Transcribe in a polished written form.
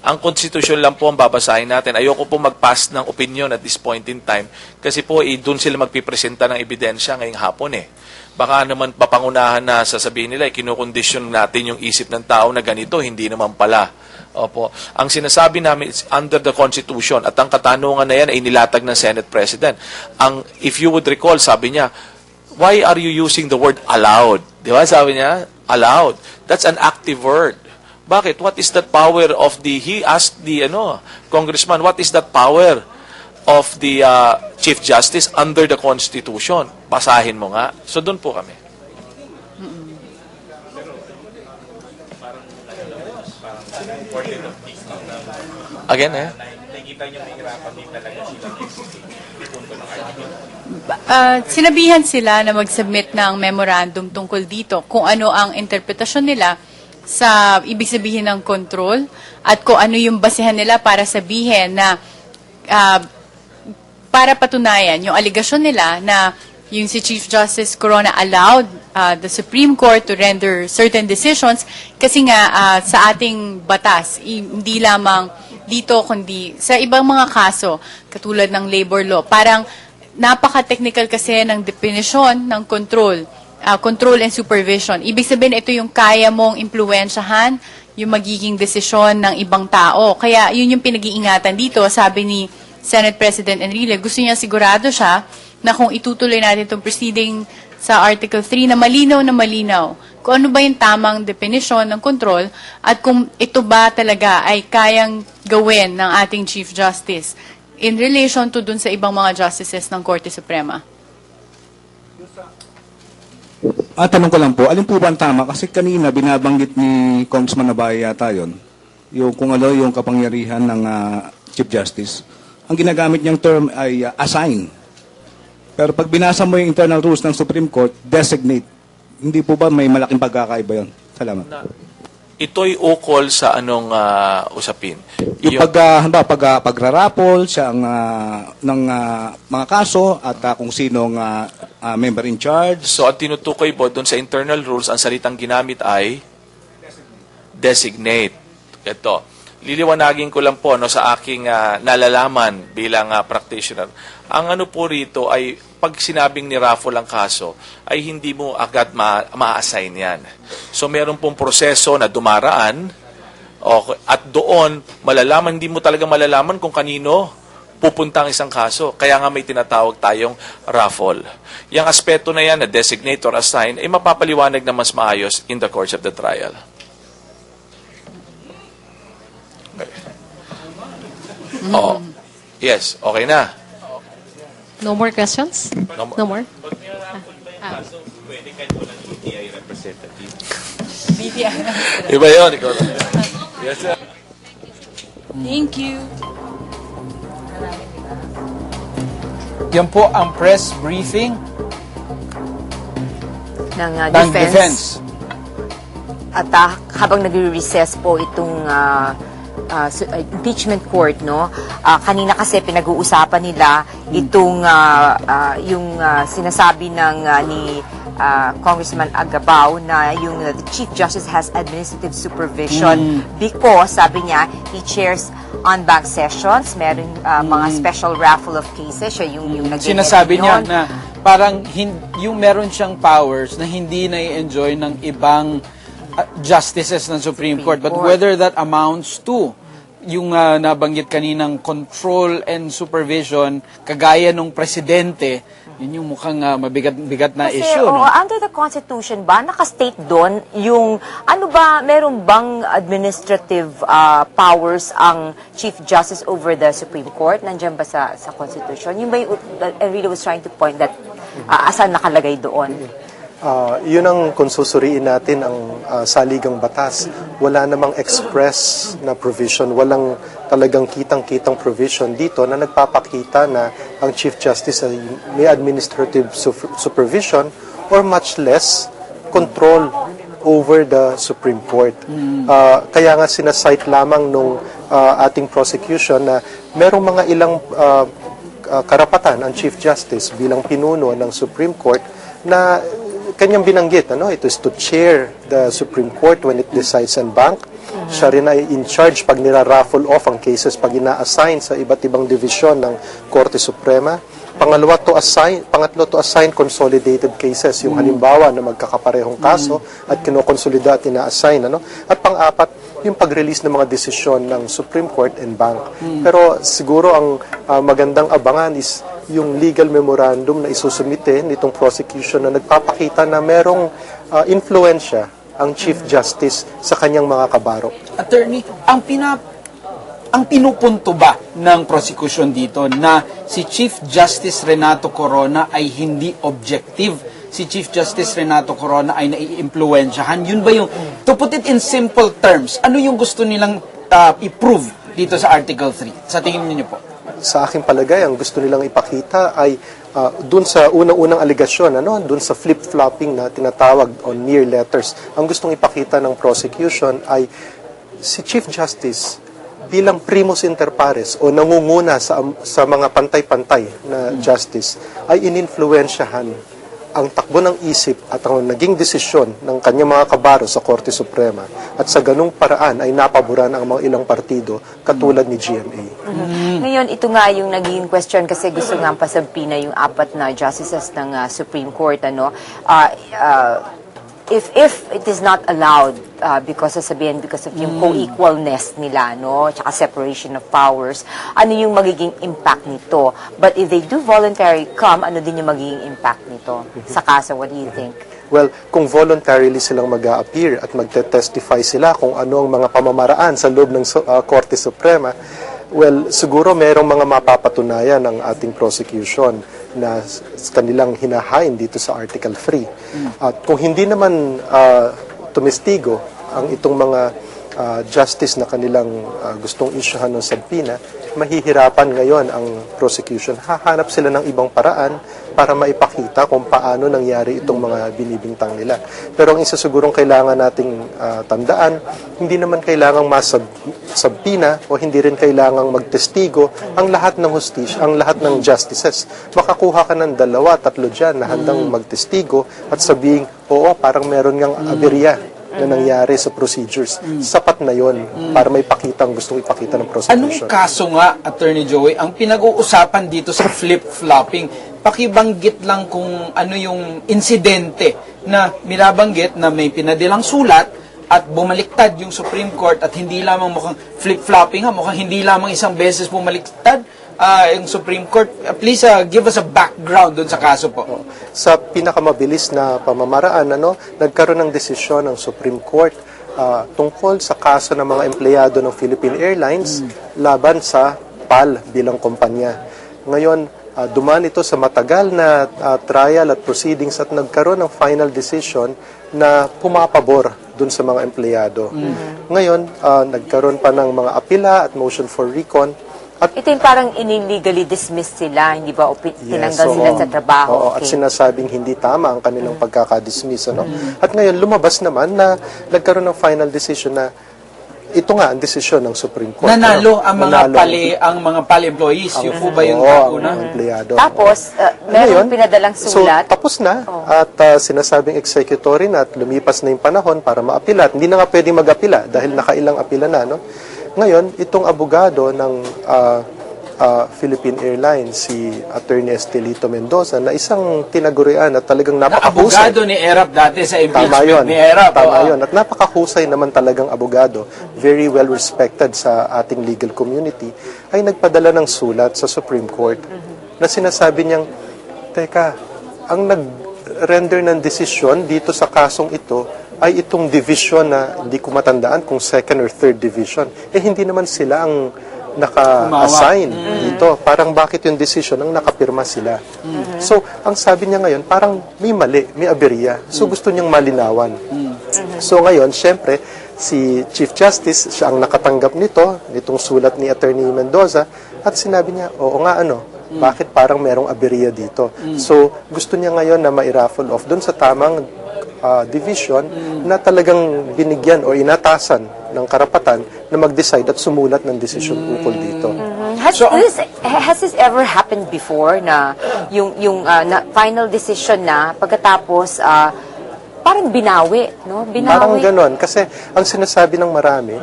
Ang Constitution lang po ang babasahin natin. Ayoko po mag-pass ng opinion at this point in time kasi po doon sila magpipresenta ng ebidensya ngayong hapon eh. Baka naman papangunahan na sasabihin nila, kinukondisyon natin yung isip ng tao na ganito, hindi naman pala. Opo. Ang sinasabi namin is under the Constitution at ang katanungan na yan ay nilatag ng Senate President. If you would recall, sabi niya, why are you using the word allowed? Di ba? Sabi niya, allowed. That's an active word. Bakit? What is that power of he asked the, Congressman, what is that power of the Chief Justice under the Constitution? Basahin mo nga. So, doon po kami. Again, nakikita niyo may hirapan din talaga sila. Sinabihan sila na mag-submit ng memorandum tungkol dito kung ano ang interpretasyon nila sa ibig sabihin ng control at kung ano yung basehan nila para sabihin na para patunayan yung aligasyon nila na yung si Chief Justice Corona allowed the Supreme Court to render certain decisions kasi nga sa ating batas, hindi lamang dito kundi sa ibang mga kaso katulad ng labor law, parang napaka-technical kasi ng definisyon ng control and supervision. Ibig sabihin, ito yung kaya mong impluwensyahan yung magiging desisyon ng ibang tao. Kaya yun yung pinag-iingatan dito. Sabi ni Senate President Enrile, gusto niya sigurado siya na kung itutuloy natin itong proceeding sa Article 3 na malinaw kung ano ba yung tamang definition ng control at kung ito ba talaga ay kayang gawin ng ating Chief Justice in relation to dun sa ibang mga justices ng Korte Suprema. Tanong ko lang po, alin po ba ang tama? Kasi kanina binabanggit ni Congressman Nabaya yata yun, yung kung ano yung kapangyarihan ng Chief Justice. Ang ginagamit niyang term ay assign. Pero pag binasa mo yung internal rules ng Supreme Court, designate. Hindi po ba may malaking pagkakaiba yun? Salamat. Ito'y ukol sa anong usapin? Yung pagrarapol siya ng mga kaso at kung sinong member in charge. So, ang tinutukoy po doon sa internal rules, ang salitang ginamit ay designate. Ito. Liliwanagin ko lang po sa aking nalalaman bilang practitioner. Ang ano po rito ay pag sinabing ni-raffle ang kaso, ay hindi mo agad ma-assign yan. So, meron pong proseso na dumaraan at doon, hindi mo talaga malalaman kung kanino pupunta ang isang kaso. Kaya nga may tinatawag tayong raffle. Yung aspeto na yan, na designate or assign, ay mapapaliwanag na mas maayos in the course of the trial. Okay. Yes, okay na. No more questions? No more? Pwede kahit walang DTI representative. BTI. Iba yun. Yes, sir. Thank you. Yan po ang press briefing ng defense. At habang nagre-recess po itong impeachment court, kanina kasi pinag-uusapan nila itong yung sinasabi ni Congressman Agabao na yung the Chief Justice has administrative supervision because, sabi niya, he chairs on-bank sessions, meron mga special raffle of cases, siya yung Sinasabi niya na parang yung meron siyang powers na hindi na-enjoy ng ibang justices ng Supreme Court. But whether that amounts to yung nabanggit kaninang control and supervision, kagaya nung presidente, yun yung mukhang mabigat na kasi, issue. No? Under the Constitution ba, nakastate doon yung, meron bang administrative powers ang Chief Justice over the Supreme Court? Nandiyan ba sa Constitution? Yung ba I really was trying to point that asan nakalagay doon? Yun ang kung susuriin natin ang saligang batas. Wala namang express na provision, walang talagang kitang-kitang provision dito na nagpapakita na ang Chief Justice ay may administrative supervision or much less control over the Supreme Court. Kaya nga sinasite lamang nung ating prosecution na merong mga ilang karapatan ang Chief Justice bilang pinuno ng Supreme Court na kanyang binanggit, ito is to chair the Supreme Court when it decides en banc. Siya rin ay in charge pag nira-raffle off ang cases, pag ina-assign sa iba't ibang division ng Korte Suprema. Pangatlo to assign consolidated cases, yung halimbawa na magkakaparehong kaso at kinokonsolida at ina-assign. At pang-apat, yung pag-release ng mga desisyon ng Supreme Court and Bank. Pero siguro ang magandang abangan is yung legal memorandum na isusumite nitong prosecution na nagpapakita na merong influensya ang Chief Justice sa kanyang mga kabaro. Attorney, ang pinupunto ba ng prosecution dito na si Chief Justice Renato Corona ay hindi objective? Si Chief Justice Renato Corona ay nai-impluensyahan? Yun ba yung, to put it in simple terms, ano yung gusto nilang i-prove dito sa Article 3? Sa tingin niyo po? Sa aking palagay, ang gusto nilang ipakita ay dun sa unang-unang aligasyon, dun sa flip-flopping na tinatawag on near letters. Ang gustong ipakita ng prosecution ay si Chief Justice bilang primus inter pares o nangunguna sa mga pantay-pantay na justice ay ininfluensyahan ang takbo ng isip at ang naging desisyon ng kanyang mga kabaro sa Korte Suprema at sa ganung paraan ay napaboran ang mga ilang partido katulad ni GMA. Ngayon, ito nga yung naging question kasi gusto nga pasampina yung 4 na justices ng Supreme Court. If it is not allowed because of yung co-equalness nila, tsaka separation of powers, ano yung magiging impact nito? But if they do voluntary come, ano din yung magiging impact nito sa kaso? What do you think? Well, kung voluntarily silang mag-a-appear at magte-testify sila kung ano ang mga pamamaraan sa loob ng Korte Suprema, well, siguro merong mga mapapatunayan ng ating prosecution na kanilang hinahain dito sa Article 3. At kung hindi naman tumestigo ang itong mga justice na kanilang gustong isyuhan ng subpoena, mahihirapan ngayon ang prosecution. Hahanap sila ng ibang paraan para maipakita kung paano nangyari itong mga binibintang nila. Pero ang isa sigurong kailangan nating tandaan, hindi naman kailangang subpoena o hindi rin kailangang magtestigo ang lahat ng hustisya, ang lahat ng justices. Makakuha ka ng 2-3 dyan na handang magtestigo at sabing, oo, parang meron ngang aberya na nangyari sa procedures. Sapat na yon para may pakita ang gustong ipakita ng prosecution. Anong kaso nga, Attorney Joey, ang pinag-uusapan dito sa flip-flopping? Pakibanggit lang kung ano yung insidente na minabanggit na may pinadilang sulat at bumaliktad yung Supreme Court at hindi lamang mukhang flip-flopping, mukhang hindi lamang isang beses bumaliktad yung Supreme Court. Please give us a background dun sa kaso po. Sa pinakamabilis na pamamaraan, nagkaroon ng desisyon ng Supreme Court tungkol sa kaso ng mga empleyado ng Philippine Airlines laban sa PAL bilang kumpanya. Ngayon, dumaan ito sa matagal na trial at proceedings at nagkaroon ng final decision na pumapabor dun sa mga empleyado. Ngayon, nagkaroon pa ng mga apila at motion for recon. At Ito yung parang illegally dismissed sila, hindi ba? O tinanggal sila sa trabaho. Oo, at sinasabing hindi tama ang kanilang pagkakadismiss. At ngayon, lumabas naman na nagkaroon ng final decision na ito nga ang desisyon ng Supreme Court. Nanalo ang mga pali employees. Yung po ba yung ang empleyado. Tapos, meron pinadalang sulat. So, tapos na. At sinasabing executory na at lumipas na yung panahon para maapila. At hindi na nga pwedeng mag-apila dahil nakailang apila na. Ngayon, itong abogado ng Philippine Airlines, si Attorney Estelito Mendoza, na isang tinagurian at talagang napakahusay. abogado ni Erap dati sa Tama impeachment yun. ni Erap. Tama yun. At napakahusay naman talagang abogado, very well respected sa ating legal community, ay nagpadala ng sulat sa Supreme Court na sinasabi niyang, teka, ang nag-render ng desisyon dito sa kasong ito ay itong division na hindi ko matandaan kung second or third division. Hindi naman sila ang naka-assign dito. Parang bakit yung decision ang nakapirma sila. So, ang sabi niya ngayon, parang may mali, may aberya. So, gusto niyang malinawan. So, ngayon, syempre, si Chief Justice, siya ang nakatanggap nitong sulat ni Attorney Mendoza, at sinabi niya, oo nga, bakit parang merong aberya dito. So, gusto niya ngayon na ma-raffle off doon sa tamang division na talagang binigyan o inatasan ng karapatan na mag-decide at sumulat ng desisyon ukol dito. Has this ever happened before na yung na final decision na pagkatapos parang binawi, no? Parang Binawi. ganon. Kasi ang sinasabi ng marami,